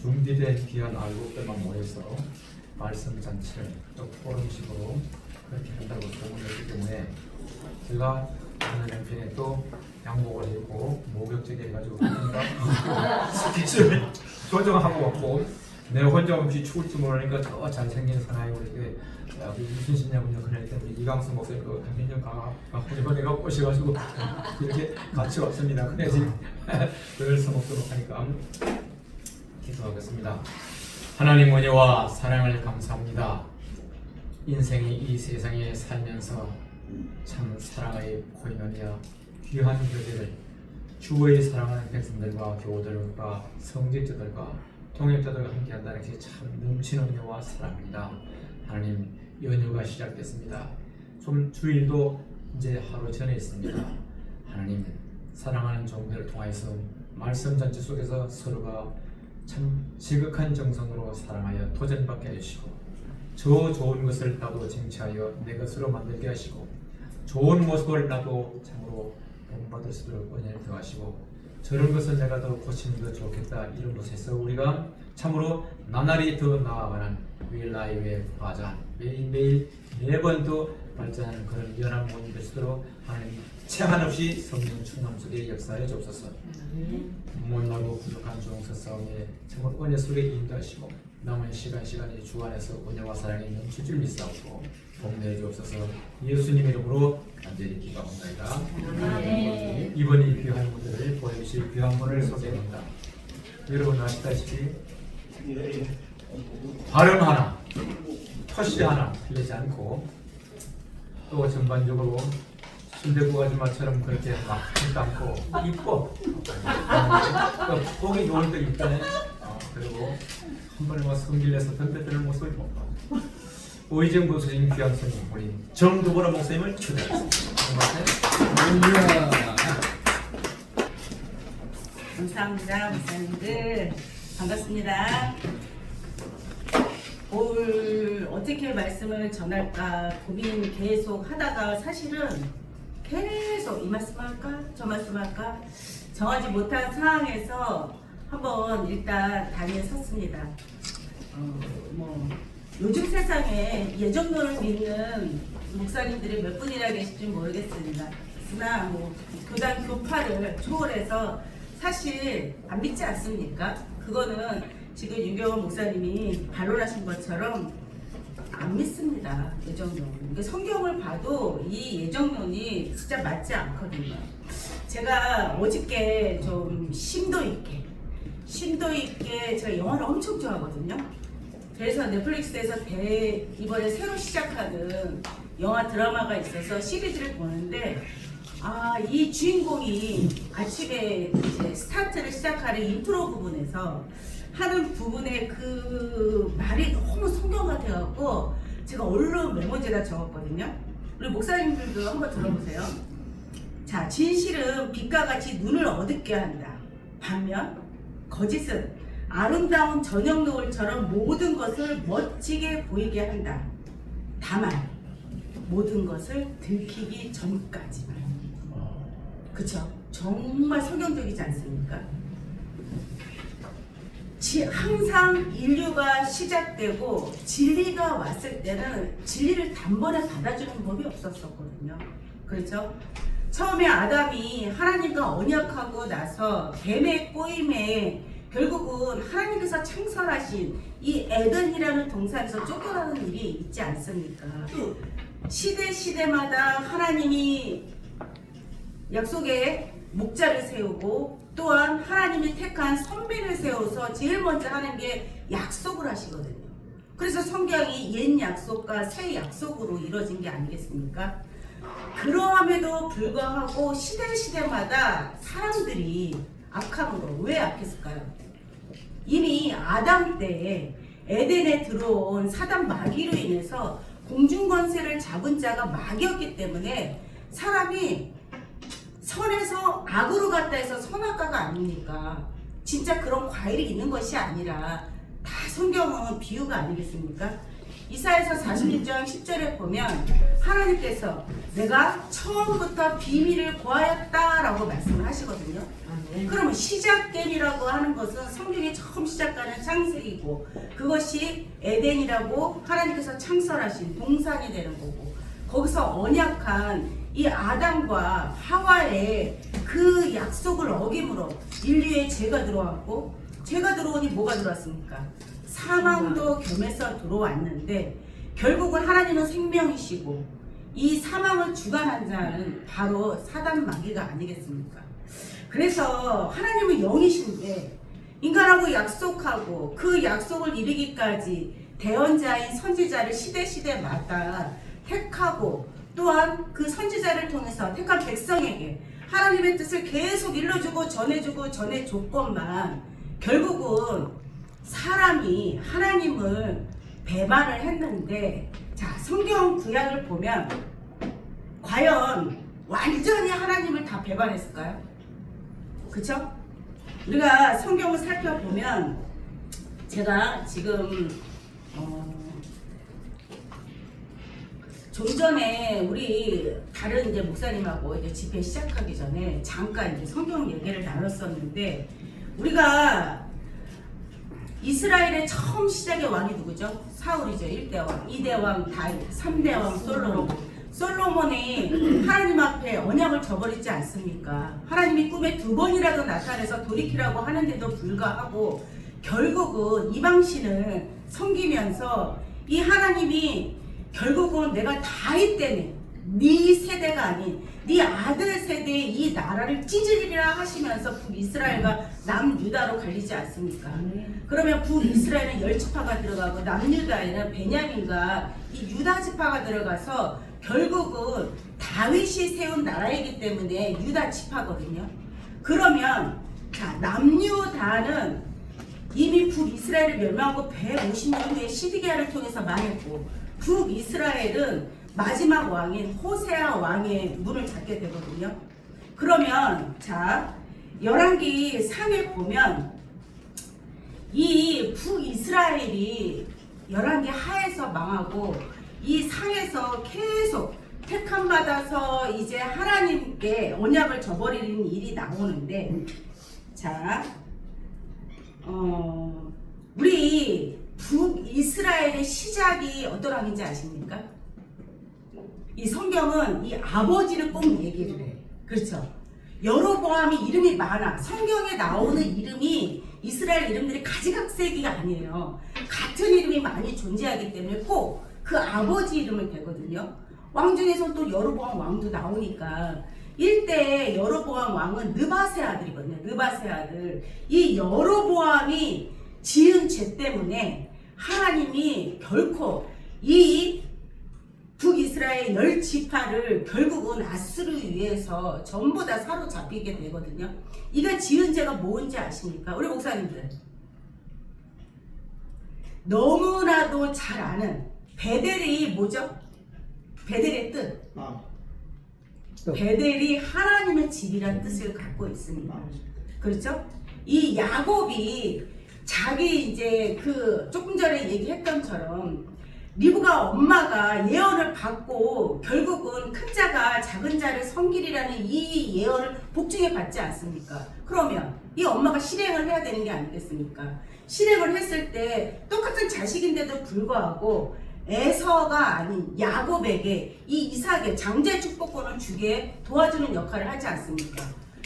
준비된 귀한 알곡들만 모여서 말씀 잔치를 또 포럼식으로 그렇게 한다고 소문을 했기 때문에 제가 오늘 연편에 또 양복을 입고 목욕제게 해가지고 스케줄을 조정하고 왔고 내가 혼자 없이 추울지 모르니까 저 잘생긴 사나이 우리 무슨 신냐군요. 그럴 때 우리 이강수 목사님 그 강민정 강호지가 내가 꼬셔가지고 이렇게 같이 왔습니다. 그래서 늘 서먹도록 하니까 기도하겠습니다. 하나님 은혜와 사랑을 감사합니다. 인생이 이 세상에 살면서 참 사랑의 코인원이야 귀한 교제들 주의 사랑하는 백성들과 교우들과 성직자들과 동역자들과 함께 한다는 것이 참 넘치는 은혜와 사랑입니다. 하나님 연휴가 시작됐습니다. 좀 주일도 이제 하루 전에 있습니다. 하나님 사랑하는 종들을 통하여서 말씀 전체 속에서 서로가 참 지극한 정성으로 사랑하여 도전받게 해주시고 저 좋은 것을 나도 쟁취하여 내 것으로 만들게 하시고 좋은 모습을 나도 참으로 본받을 수 있도록 은혜를 더하시고 저런 것을 내가 더 고치는 게 좋겠다 이런 곳에서 우리가 참으로 나날이 더 나아가는 윌라이브의 과자 매일매일 매번 더 발전하는 그런 연합 모임이 될 수 있도록 하나님 체한 없이 성령 충만 속에 역사해 주옵소서. 못나고 부족한 종서 싸움에 참으로 은혜 속에 인도하시고 남은 시간이 주 안에서 은혜와 사랑이 넘칠 줄 믿사옵고 복내해 주옵소서. 예수님 이름으로 간절히 기도합니다. 이번 이 귀한 무대를 보여주실 귀한 분을 소개합니다. 여러분 아시다시피 발음 하나 토시 하나 틀리지 않고 또 전반적으로 순대국 아줌마처럼 그렇게 막 짓도 않고 이뻐 보기 좋을 때 있다네. 그리고 한 번에 막 성질내서 덤벼드는 모습을 본다. 오이정 교수님 귀한 손님 우리 정두보라 목사님을 초대하겠습니다. 감사합니다. 목사님들 반갑습니다. 오늘 어떻게 말씀을 전할까 고민 계속 하다가 사실은 계속 이 말씀 할까 저 말씀 할까 정하지 못한 상황에서 한번 일단 단위에 섰습니다. 요즘 세상에 예정론을 믿는 목사님들이 몇 분이나 계실지 모르겠습니다. 그러나 교단 교파를 초월해서 사실 안 믿지 않습니까? 그거는 지금 유경원 목사님이 반론하신 것처럼 안 믿습니다. 예정론. 그러니까 성경을 봐도 이 예정론이 진짜 맞지 않거든요. 제가 어저께 좀 심도 있게 제가 영화를 엄청 좋아하거든요. 그래서 넷플릭스에서 이번에 새로 시작하는 영화 드라마가 있어서 시리즈를 보는데 이 주인공이 아침에 이제 스타트를 시작하는 인트로 부분에서 하는 부분에 그 말이 너무 성경 같아갖고 제가 얼른 메모지에다 적었거든요. 우리 목사님들도 한번 들어보세요. 자, 진실은 빛과 같이 눈을 어둡게 한다. 반면 거짓은 아름다운 저녁 노을처럼 모든 것을 멋지게 보이게 한다. 다만 모든 것을 들키기 전까지만. 그쵸? 정말 성경적이지 않습니까? 항상 인류가 시작되고 진리가 왔을 때는 진리를 단번에 받아주는 법이 없었거든요. 그렇죠? 처음에 아담이 하나님과 언약하고 나서 뱀의 꼬임에 결국은 하나님께서 창설하신 이 에덴이라는 동산에서 쫓겨나는 일이 있지 않습니까? 시대마다 하나님이 약속의 목자를 세우고 또한 하나님이 택한 선배를 세워서 제일 먼저 하는 게 약속을 하시거든요. 그래서 성경이 옛 약속과 새 약속으로 이루어진 게 아니겠습니까? 그러함에도 불구하고 시대마다 사람들이 악함으로 왜 악했을까요? 이미 아담 때 에덴에 들어온 사단 마귀로 인해서 공중권세를 잡은 자가 마귀였기 때문에 사람이 선에서 악으로 갔다 해서 선악과가 아니니까 진짜 그런 과일이 있는 것이 아니라 다 성경은 비유가 아니겠습니까? 이사야서 46장 10절에 보면 하나님께서 내가 처음부터 비밀을 고하였다라고 말씀을 하시거든요. 그러면 시작됨이라고 하는 것은 성경이 처음 시작하는 창세기고, 그것이 에덴이라고 하나님께서 창설하신 동산이 되는 거고, 거기서 언약한 이 아담과 하와의 그 약속을 어김으로 인류의 죄가 들어왔고, 죄가 들어오니 뭐가 들어왔습니까? 사망도 겸해서 들어왔는데, 결국은 하나님은 생명이시고 이 사망을 주관한 자는 바로 사단 마귀가 아니겠습니까? 그래서 하나님은 영이신데 인간하고 약속하고 그 약속을 이루기까지 대언자인 선지자를 시대마다 택하고, 또한 그 선지자를 통해서 택한 백성에게 하나님의 뜻을 계속 일러주고 전해줬건만 결국은 사람이 하나님을 배반을 했는데, 자, 성경 구약을 보면 과연 완전히 하나님을 다 배반했을까요? 그쵸? 우리가 성경을 살펴보면, 제가 지금 좀 전에 우리 다른 이제 목사님하고 이제 집회 시작하기 전에 잠깐 이제 성경 얘기를 나눴었는데, 우리가 이스라엘의 처음 시작의 왕이 누구죠? 사울이죠. 1대 왕, 2대 왕 다윗, 3대 왕 솔로몬. 솔로몬이 하나님 앞에 언약을 저버리지 않습니까? 하나님이 꿈에 2번이라도 나타나서 돌이키라고 하는데도 불구하고 결국은 이방신을 섬기면서 이 하나님이 결국은 내가 다윗 때문에 네 세대가 아닌 네 아들 세대의 이 나라를 찢으리라 하시면서 북이스라엘과 남유다로 갈리지 않습니까? 그러면 북이스라엘은 10지파가 들어가고 남유다에는 베냐민과 이 유다 지파가 들어가서 결국은 다윗이 세운 나라이기 때문에 유다 지파거든요. 그러면 자, 남유다는 이미 북이스라엘을 멸망하고 150년 후에 시드기야를 통해서 망했고, 북이스라엘은 마지막 왕인 호세아 왕의 문을 닫게 되거든요. 그러면 자, 열왕기 3에 보면 이 북이스라엘이 열왕기 하에서 망하고 이 상에서 계속 택함 받아서 이제 하나님께 언약을 저버리는 일이 나오는데, 자, 우리 북이스라엘의 시작이 어떤 왕인지 아십니까? 이 성경은 이 아버지를 꼭 얘기를 해. 그렇죠? 여로보암이 이름이 많아. 성경에 나오는 이름이 이스라엘 이름들이 가지각색이가 아니에요. 같은 이름이 많이 존재하기 때문에 꼭 그 아버지 이름을 대거든요. 왕 중에서 또 여로보암 왕도 나오니까 1대 여로보암 왕은 느바세 아들이거든요. 느바세 아들. 이 여로보암이 지은 죄 때문에 하나님이 결코 이 북이스라엘 10지파를 결국은 아수르에 의해서 전부 다 사로잡히게 되거든요. 이가 지은 죄가 뭔지 아십니까? 우리 목사님들 너무나도 잘 아는 베델이 뭐죠? 베델의 뜻. 베델이 하나님의 집이라는 뜻을 갖고 있습니다. 그렇죠? 이 야곱이 자기 이제 그 조금 전에 얘기했던처럼 리브가 엄마가 예언을 받고 결국은 큰 자가 작은 자를 섬기리라는 이 예언을 복중에 받지 않습니까? 그러면 이 엄마가 실행을 해야 되는 게 아니겠습니까? 실행을 했을 때 똑같은 자식인데도 불구하고 에서가 아닌 야곱에게 이 이삭의 장제 축복권을 주게 도와주는 역할을 하지 않습니까?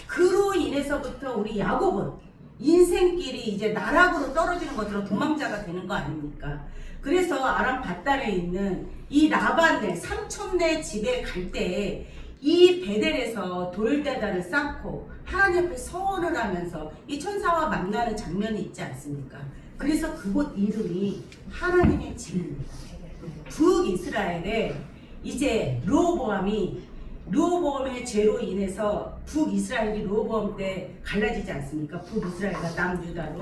그로 인해서부터 우리 야곱은 인생길이 이제 나락으로 떨어지는 것으로 도망자가 되는 거 아닙니까? 그래서 아람 밧달에 있는 이 라반네 삼촌네 집에 갈 때 이 베델에서 돌대다를 쌓고 하나님 앞에 서원을 하면서 이 천사와 만나는 장면이 있지 않습니까? 그래서 그곳 이름이 하나님의 집입니다. 북이스라엘에 이제 르호보암의 죄로 인해서 북이스라엘이 르호보암 때 갈라지지 않습니까? 북이스라엘과 남유다로.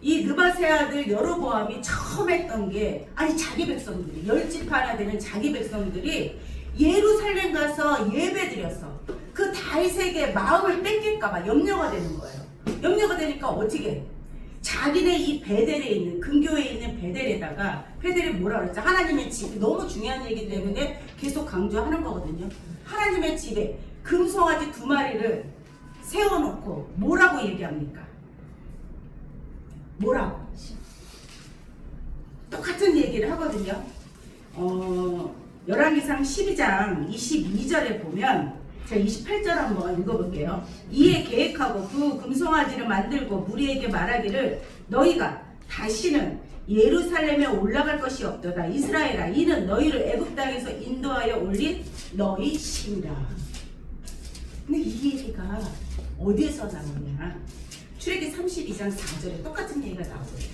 이 느바세 아들 여로보암이 처음 했던 게, 아니 자기 백성들이 10지파나 되는 자기 백성들이 예루살렘 가서 예배드려서 그 다윗에게 마음을 뺏길까봐 염려가 되는 거예요. 염려가 되니까 어떻게? 자기네 이 베델에 있는 근교에 있는 베델에다가 베델이 뭐라 그랬죠? 하나님의 집. 너무 중요한 얘기 때문에 계속 강조하는 거거든요. 하나님의 집에 금송아지 2마리를 세워놓고 뭐라고 얘기합니까? 뭐라고? 똑같은 얘기를 하거든요. 열왕기상 12장 22절에 보면 제가 28절 한번 읽어볼게요. 이에 계획하고 그 금송아지를 만들고 무리에게 말하기를 너희가 다시는 예루살렘에 올라갈 것이 없도다. 이스라엘아, 이는 너희를 애굽 땅에서 인도하여 올린 너희 신이라. 근데 이 얘기가 어디에서 나오냐? 출애기 32장 4절에 똑같은 얘기가 나오거든요.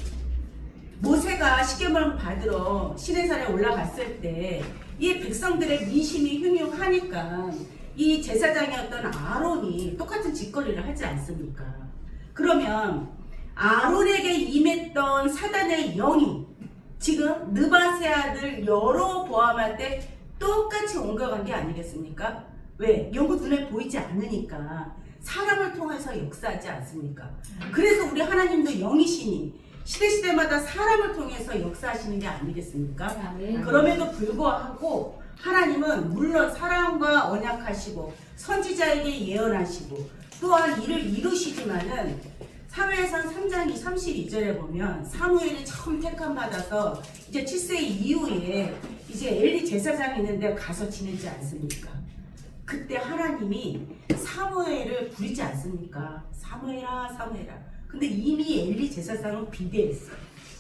모세가 십계명을 받으러 시내산에 올라갔을 때 이 백성들의 민심이 흉흉하니까 이 제사장이었던 아론이 똑같은 짓거리를 하지 않습니까? 그러면 아론에게 임했던 사단의 영이 지금 느바세 아들 여로보암할 때 똑같이 옮겨간 게 아니겠습니까? 왜? 영구 눈에 보이지 않으니까 사람을 통해서 역사하지 않습니까? 그래서 우리 하나님도 영이시니 시대시대마다 사람을 통해서 역사하시는 게 아니겠습니까? 그럼에도 불구하고 하나님은 물론 사람과 언약하시고 선지자에게 예언하시고 또한 이를 이루시지만은 사무엘상 3장 32절에 보면 사무엘이 처음 택함 받아서 이제 7세 이후에 이제 엘리 제사장이 있는데 가서 지내지 않습니까? 그때 하나님이 사무엘을 부리지 않습니까? 사무엘아 사무엘아. 근데 이미 엘리 제사장은 비대했어.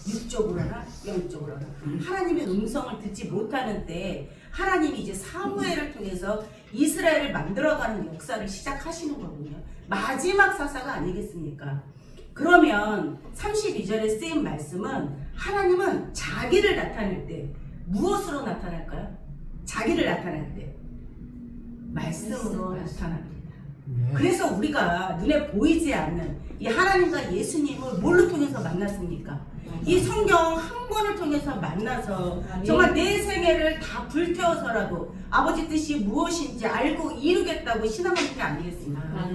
육적으로 하나 영적으로 하나. 하나님의 음성을 듣지 못하는 때 하나님이 이제 사무엘을 통해서 이스라엘을 만들어가는 역사를 시작하시는 거군요. 마지막 사사가 아니겠습니까? 그러면 32절에 쓰인 말씀은 하나님은 자기를 나타낼 때 무엇으로 나타날까요? 자기를 나타낼 때 말씀으로 나타납니다. 그래서 우리가 눈에 보이지 않는 이 하나님과 예수님을 뭘로 통해서 만났습니까? 이 성경 한 권을 통해서 만나서 정말 내 생애를 다 불태워서라도 아버지 뜻이 무엇인지 알고 이루겠다고 신앙하는 게 아니겠습니까?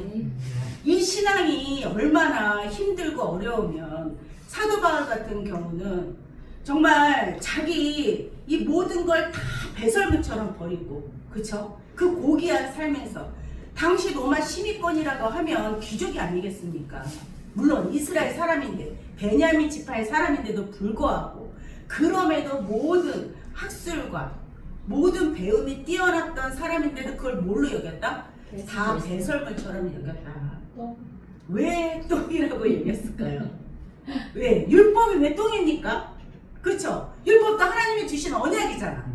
이 신앙이 얼마나 힘들고 어려우면 사도 바울 같은 경우는 정말 자기 이 모든 걸 다 배설물처럼 버리고, 그쵸? 그 고귀한 삶에서 당시 로마 시민권이라고 하면 귀족이 아니겠습니까? 물론 이스라엘 사람인데 베냐민 지파의 사람인데도 불구하고 그럼에도 모든 학술과 모든 배움이 뛰어났던 사람인데도 그걸 뭘로 여겼다? 다 배설물처럼 여겼다. 왜 똥이라고 얘기했을까요? 왜? 율법이 왜 똥입니까? 그렇죠? 율법도 하나님이 주신 언약이잖아.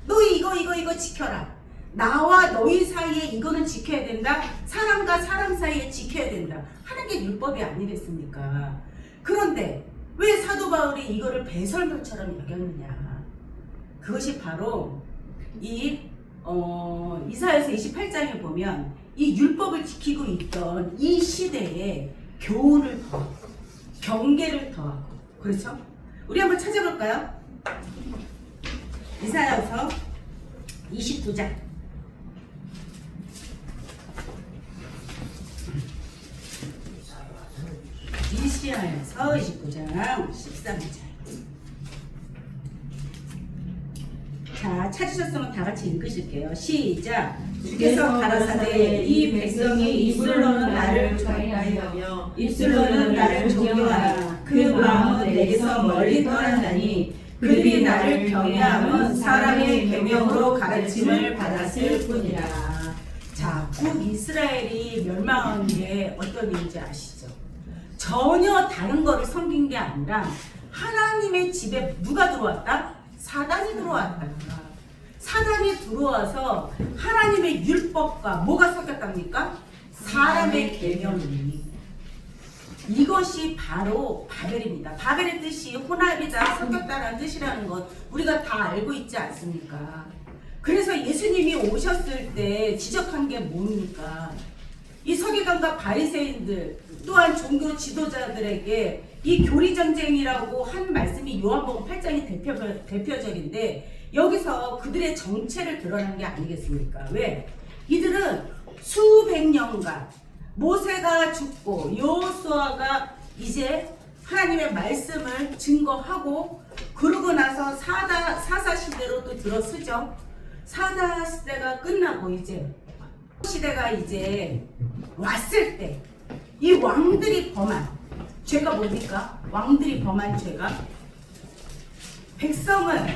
너희 이거 지켜라. 나와 너희 사이에 이거는 지켜야 된다. 사람과 사람 사이에 지켜야 된다. 하는 게 율법이 아니겠습니까? 그런데 왜 사도 바울이 이거를 배설물처럼 여겼느냐? 그것이 바로 이 이사야서 28장에 보면 이 율법을 지키고 있던 이 시대에 교훈을 더하고 경계를 더하고, 그렇죠? 우리 한번 찾아볼까요? 이사야서 29장 이사야서 29장 13절. 자, 찾으셨으면 다 같이 읽으실게요. 시작. 주께서 가라사대 이 백성이 입술로는 나를 경외하며 입술로는 나를 존경하나 그 마음은 내게서 멀리 떠난다니 그들이 나를 경외함은 사람의 계명으로 가르침을 받았을 뿐이라. 자, 북이스라엘이 멸망한 게 어떤 일인지 아시죠? 전혀 다른 거를 섬긴 게 아니라 하나님의 집에 누가 들어왔다? 사단이 들어왔다. 사단이 들어와서 하나님의 율법과 뭐가 섞였답니까? 사람의 계명이. 이것이 바로 바벨입니다. 바벨의 뜻이 혼합이다, 섞였다라는 뜻이라는 것 우리가 다 알고 있지 않습니까? 그래서 예수님이 오셨을 때 지적한 게 뭡니까? 이 서기관과 바리새인들 또한 종교 지도자들에게 이 교리전쟁이라고 한 말씀이 요한복음 8장이 대표적인데 여기서 그들의 정체를 드러난 게 아니겠습니까? 왜? 이들은 수백 년간 모세가 죽고 여호수아가 이제 하나님의 말씀을 증거하고 그러고 나서 사사 시대로 또 들어서죠. 사사 시대가 끝나고 이제 시대가 이제 왔을 때 이 왕들이 범한 죄가 뭡니까? 왕들이 범한 죄가 백성은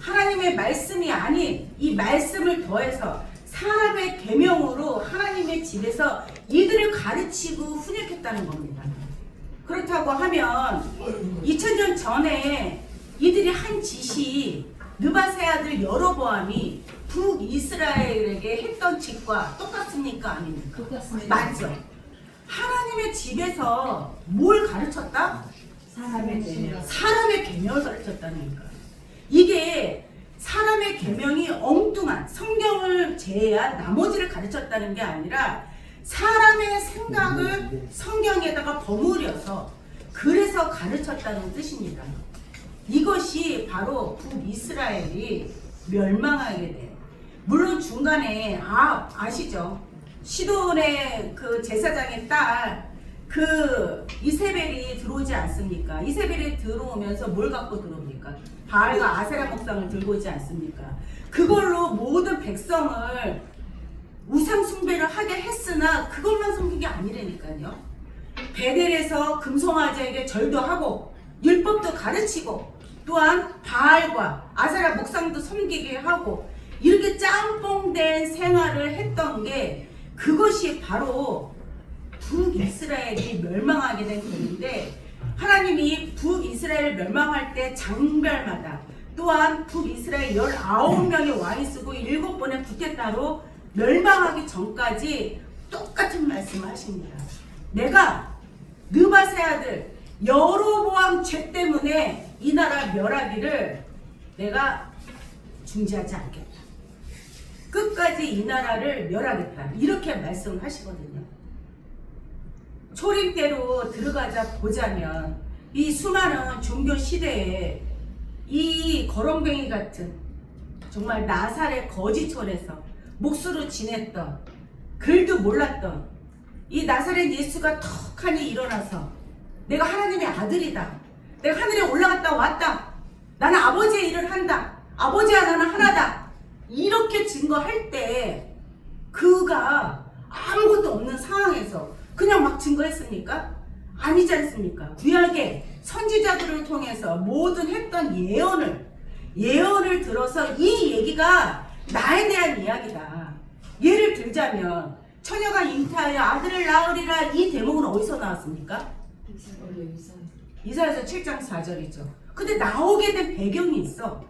하나님의 말씀이 아닌 이 말씀을 더해서 사람의 계명으로 하나님의 집에서 이들을 가르치고 훈육했다는 겁니다. 그렇다고 하면 2000년 전에 이들이 한 짓이 느바세 아들 여로보암이 북이스라엘에게 했던 짓과 똑같습니까? 아닙니까? 똑같습니다. 맞죠? 하나님의 집에서 뭘 가르쳤다? 사람의 계명. 사람의 계명을 가르쳤다니까. 이게 사람의 계명이 엉뚱한 성경을 제외한 나머지를 가르쳤다는 게 아니라 사람의 생각을 성경에다가 버무려서 그래서 가르쳤다는 뜻입니다. 이것이 바로 북이스라엘이 멸망하게 돼요. 물론 중간에 아시죠? 시돈의 그 제사장의 딸 그 이세벨이 들어오지 않습니까? 이세벨이 들어오면서 뭘 갖고 들어옵니까? 바알과 아세라 목상을 들고 오지 않습니까? 그걸로 모든 백성을 우상 숭배를 하게 했으나 그것만 섬긴 게 아니라니까요. 베델에서 금송아지에게 절도 하고 율법도 가르치고 또한 바알과 아세라 목상도 섬기게 하고 이렇게 짬뽕된 생활을 했던 게 그것이 바로 북이스라엘이 멸망하게 된 것인데 하나님이 북이스라엘을 멸망할 때 장별마다 또한 북이스라엘 19명의 왕이 쓰고 7번의 부태따로 멸망하기 전까지 똑같은 말씀을 하십니다. 내가 느바세 아들 여로보암 죄 때문에 이 나라 멸하기를 내가 중지하지 않겠다. 끝까지 이 나라를 멸하겠다. 이렇게 말씀을 하시거든요. 초림대로 들어가자 보자면 이 수많은 종교 시대에 이 거렁뱅이 같은 정말 나사렛 거지촌에서 목수로 지냈던 글도 몰랐던 이 나사렛 예수가 턱하니 일어나서 내가 하나님의 아들이다. 내가 하늘에 올라갔다 왔다. 나는 아버지의 일을 한다. 아버지와 나는 하나다. 이렇게 증거할 때 그가 아무것도 없는 상황에서 그냥 막 증거했습니까? 아니지 않습니까? 구약의 선지자들을 통해서 모든 했던 예언을 들어서 이 얘기가 나에 대한 이야기다. 예를 들자면 처녀가 잉태하여 아들을 낳으리라 이 대목은 어디서 나왔습니까? 이사야서 7장 4절이죠. 근데 나오게 된 배경이 있어.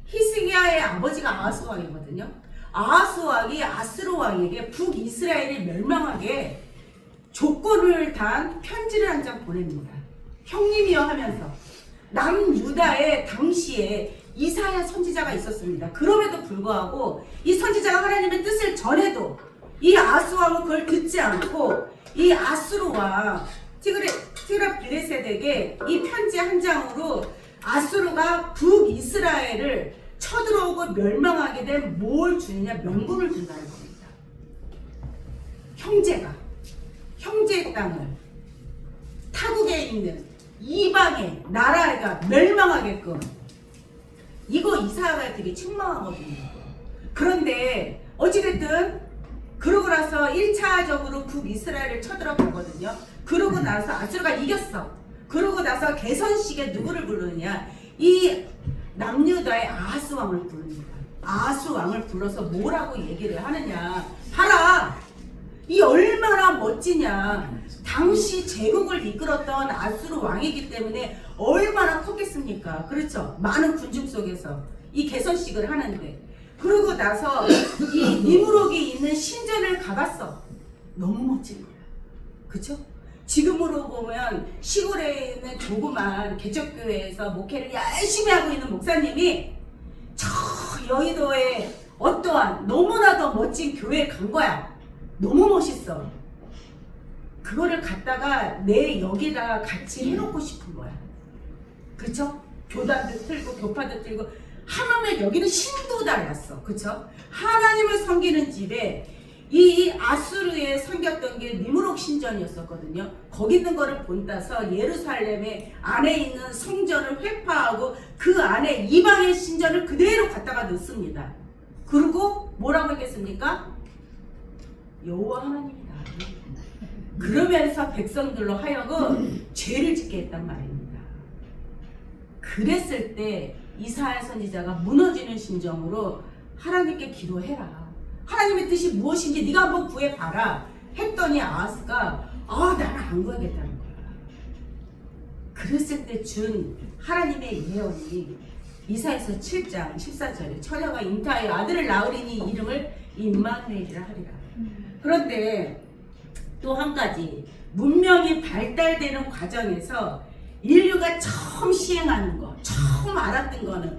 히스기야의 아버지가 아하스 왕이거든요. 아하스 왕이 아스로 왕에게 북이스라엘이 멸망하게 조건을 단 편지를 한 장 보냅니다. 형님이여 하면서 남유다에 당시에 이사야 선지자가 있었습니다. 그럼에도 불구하고 이 선지자가 하나님의 뜻을 전해도 이 아하스 왕은 그걸 듣지 않고 이 아스로 왕 티그라빌레셋에게 이 편지 한 장으로 아수르가 북이스라엘을 쳐들어오고 멸망하게 된 뭘 주느냐? 명분을 준다는 겁니다. 형제의 땅을 타국에 있는 이방의 나라가 멸망하게끔 이거 이사야가 되게 책망하거든요. 그런데 어찌됐든 그러고 나서 1차적으로 북이스라엘을 쳐들어가거든요. 그러고 나서 아수르가 이겼어. 그러고 나서 개선식에 누구를 부르느냐? 이 남유다의 아하스 왕을 부릅니다. 아하스 왕을 불러서 뭐라고 얘기를 하느냐? 봐라! 이 얼마나 멋지냐? 당시 제국을 이끌었던 아수르 왕이기 때문에 얼마나 컸겠습니까? 그렇죠? 많은 군중 속에서 이 개선식을 하는데 그러고 나서 이 니무록이 있는 신전을 가봤어. 너무 멋진 거야. 그쵸? 지금으로 보면 시골에 있는 조그만 개척교회에서 목회를 열심히 하고 있는 목사님이 저 여의도에 어떠한 너무나도 멋진 교회에 간 거야. 너무 멋있어. 그거를 갖다가 내 여기다 같이 해놓고 싶은 거야. 그쵸? 교단도 틀고 교파도 틀고 하물며 여기는 신도 달랐어. 그쵸? 하나님을 섬기는 집에 이 아수르에 섬겼던 게 니무록 신전이었었거든요. 거기 있는 거를 본따서 예루살렘의 안에 있는 성전을 회파하고 그 안에 이방의 신전을 그대로 갖다가 넣습니다. 그리고 뭐라고 했겠습니까? 여호와 하나님이다. 그러면서 백성들로 하여금 죄를 짓게 했단 말입니다. 그랬을 때 이사야 선지자가 무너지는 심정으로 하나님께 기도해라. 하나님의 뜻이 무엇인지 네가 한번 구해봐라 했더니 아하스가 나는 안 구하겠다는 거야. 그랬을 때 준 하나님의 예언이 이사야서 7장 14절에 처녀가 잉타하여 아들을 낳으리니 이름을 임마누엘이라 하리라. 그런데 또 한 가지, 문명이 발달되는 과정에서 인류가 처음 시행하는 거, 처음 알았던 거는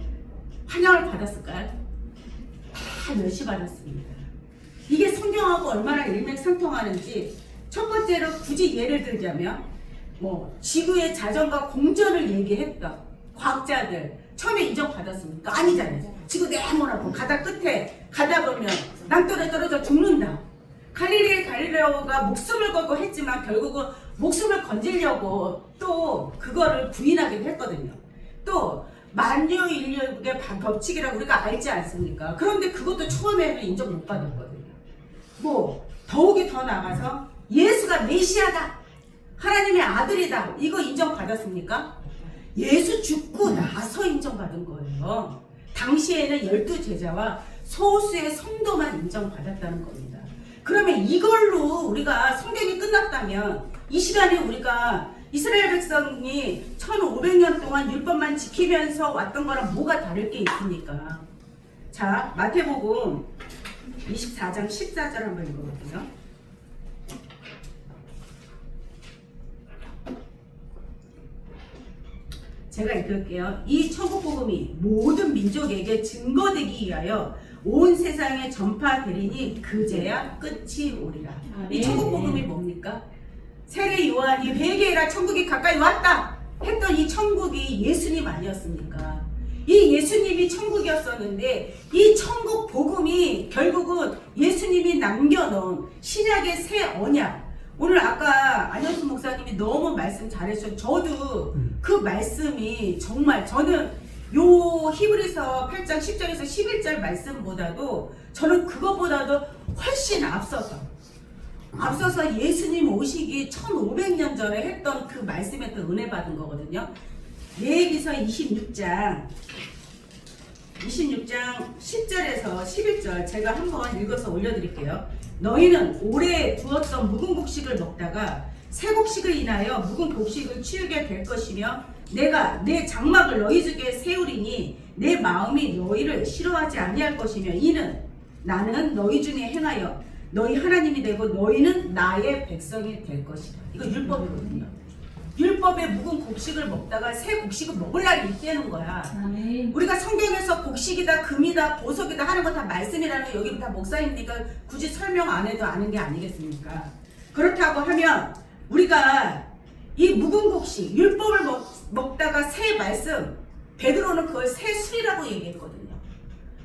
환영을 받았을까요? 다 멸시받았습니다. 이게 성경하고 얼마나 일맥상통하는지 첫 번째로 굳이 예를 들자면 지구의 자전과 공전을 얘기했던 과학자들 처음에 인정받았습니까? 아니잖아요. 지구 네모나고 가다 끝에 가다 보면 낭떠러 떨어져 죽는다. 갈릴레오가 목숨을 걸고 했지만 결국은 목숨을 건지려고 또 그거를 부인하기도 했거든요. 또 만유인력의 법칙이라고 우리가 알지 않습니까? 그런데 그것도 처음에는 인정 못 받았거든요. 더욱이 더 나가서 예수가 메시아다, 하나님의 아들이다, 이거 인정받았습니까? 예수 죽고 나서 인정받은 거예요. 당시에는 12제자와 소수의 성도만 인정받았다는 겁니다. 그러면 이걸로 우리가 성경이 끝났다면 이 시간에 우리가 이스라엘 백성이 1500년 동안 율법만 지키면서 왔던 거랑 뭐가 다를 게 있습니까? 자, 마태복음 24장 14절 한번 읽어볼게요. 제가 읽을게요. 이 천국복음이 모든 민족에게 증거되기 위하여 온 세상에 전파되리니 그제야 끝이 오리라. 이 천국복음이 뭡니까? 세례 요한이 회개해라 천국이 가까이 왔다 했던 이 천국이 예수님 아니었습니까? 이 예수님이 천국이었었는데 이 천국 복음이 결국은 예수님이 남겨놓은 신약의 새 언약. 오늘 아까 안현수 목사님이 너무 말씀 잘해주셨죠. 저도 그 말씀이 정말 저는 요 히브리서 8장 10절에서 11절 말씀보다도 저는 그것보다도 훨씬 앞서서 예수님 오시기 1500년 전에 했던 그 말씀에 또 은혜 받은 거거든요. 레위기서 26장 10절에서 11절 제가 한번 읽어서 올려드릴게요. 너희는 오래 두었던 묵은 곡식을 먹다가 새 곡식을 인하여 묵은 곡식을 치우게 될 것이며 내가 내 장막을 너희 중에 세우리니 내 마음이 너희를 싫어하지 아니할 것이며 이는 나는 너희 중에 행하여 너희 하나님이 되고 너희는 나의 백성이 될 것이다. 이거 율법이거든요. 율법의 묵은 곡식을 먹다가 새 곡식을 먹을 날이 있다는 거야. 아멘. 우리가 성경에서 곡식이다, 금이다, 보석이다 하는 거 다 말씀이라는 거 여기 다 목사님이니까 굳이 설명 안 해도 아는 게 아니겠습니까? 그렇다고 하면 우리가 이 묵은 곡식, 율법을 먹다가 새 말씀, 베드로는 그걸 새 술이라고 얘기했거든요.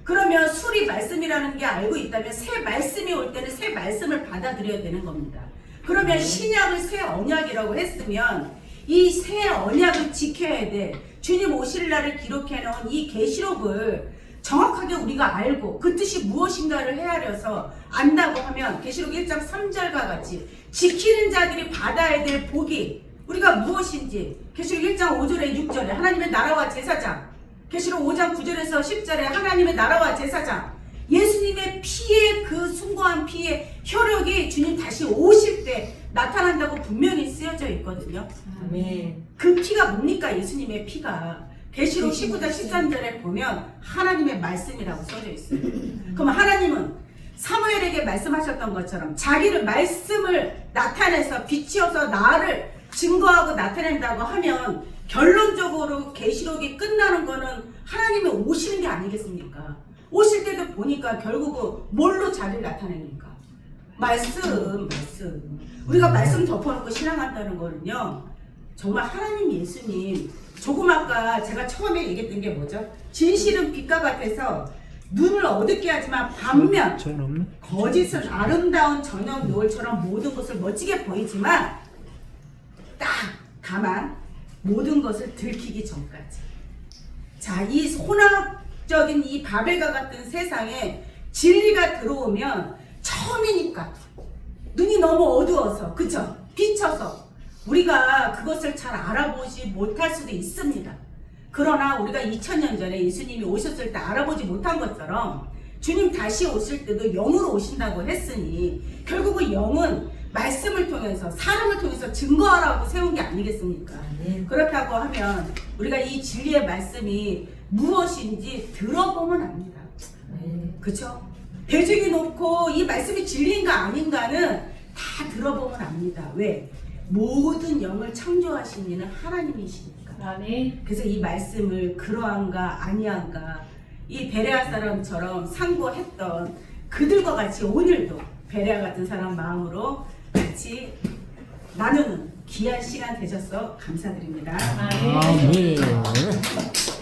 그러면 술이 말씀이라는 게 알고 있다면 새 말씀이 올 때는 새 말씀을 받아들여야 되는 겁니다. 그러면 신약을 새 언약이라고 했으면 이 새 언약을 지켜야 돼. 주님 오실 날을 기록해 놓은 이 계시록을 정확하게 우리가 알고 그 뜻이 무엇인가를 헤아려서 안다고 하면 계시록 1장 3절과 같이 지키는 자들이 받아야 될 복이 우리가 무엇인지 계시록 1장 5절에 6절에 하나님의 나라와 제사장, 계시록 5장 9절에서 10절에 하나님의 나라와 제사장, 예수님의 피에 그 숭고한 피의 효력이 주님 다시 오실 때 나타난다고 분명히 쓰여져 있거든요. 아멘. 그 피가 뭡니까? 예수님의 피가 계시록 19장 13절에 보면 하나님의 말씀이라고 써져 있어요. 그럼 하나님은 사무엘에게 말씀하셨던 것처럼 자기를 말씀을 나타내서 비치어서 나를 증거하고 나타낸다고 하면 결론적으로 계시록이 끝나는 거는 하나님이 오시는 게 아니겠습니까? 오실 때도 보니까 결국은 뭘로 자리를 나타냅니까? 말씀. 우리가 말씀 덮어놓고 신앙한다는 거는요, 정말 하나님 예수님, 조금 아까 제가 처음에 얘기했던 게 뭐죠? 진실은 빛과 같아서 눈을 어둡게 하지만 반면 전 없네. 거짓은 아름다운 저녁 노을처럼 모든 것을 멋지게 보이지만 딱 다만 모든 것을 들키기 전까지. 자, 이 혼합적인 이 바벨과 같은 세상에 진리가 들어오면 처음이니까 눈이 너무 어두워서, 그쵸? 비쳐서 우리가 그것을 잘 알아보지 못할 수도 있습니다. 그러나 우리가 2000년 전에 예수님이 오셨을 때 알아보지 못한 것처럼 주님 다시 오실 때도 영으로 오신다고 했으니 결국은 영은 말씀을 통해서, 사람을 통해서 증거하라고 세운 게 아니겠습니까? 그렇다고 하면 우리가 이 진리의 말씀이 무엇인지 들어보면 압니다. 그쵸? 대중이 놓고 이 말씀이 진리인가 아닌가는 다 들어보면 압니다. 왜? 모든 영을 창조하신 이는 하나님이시니까. 아멘. 그래서 이 말씀을 그러한가 아니한가 이 베레아 사람처럼 상고했던 그들과 같이 오늘도 베레아 같은 사람 마음으로 같이 나누는 귀한 시간 되셔서 감사드립니다. 아멘. 아멘.